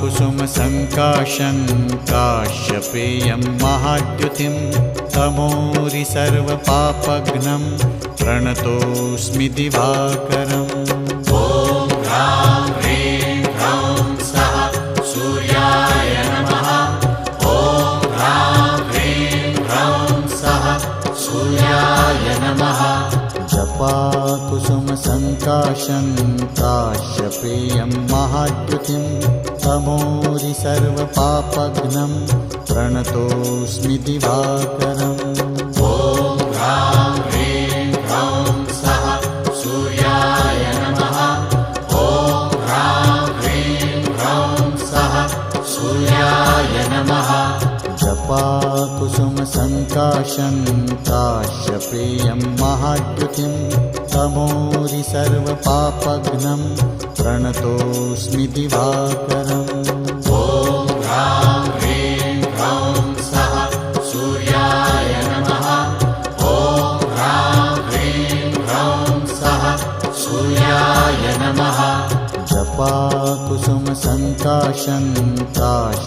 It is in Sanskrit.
जपाकुसुमसङ्काशं काश्यपेयं महाद्युतिं तमोरि सर्वपापघ्नं प्रणतोऽस्मि दिवाकरम्। ॐ ह्रां ह्रीं ह्रौं सः सूर्याय नमः। ॐ ह्रां ह्रीं ह्रौं सः सूर्याय नमः। जपाकुसुमसङ्काशं काश्यपेयं महाद्युतिं तमोरि सर्वपापघ्नं प्रणतोऽस्मि दिवाकरम्। ॐ ह्रां ह्रीं ह्रौं सः सूर्याय नमः। ॐ ह्रां ह्रीं ह्रौं सः सूर्याय नमः। जपाकुसुमसङ्काशं काश्यपेयं महाद्युतिं तमोरि सर्वपापघ्नं प्रणतोऽस्मि दिवाकरम्। ॐ ह्रां ह्रीं ह्रौं सः सूर्याय नमः। ॐ ह्रां ह्रीं ह्रौं सः सूर्याय नमः। जपाकुसुमसङ्काशं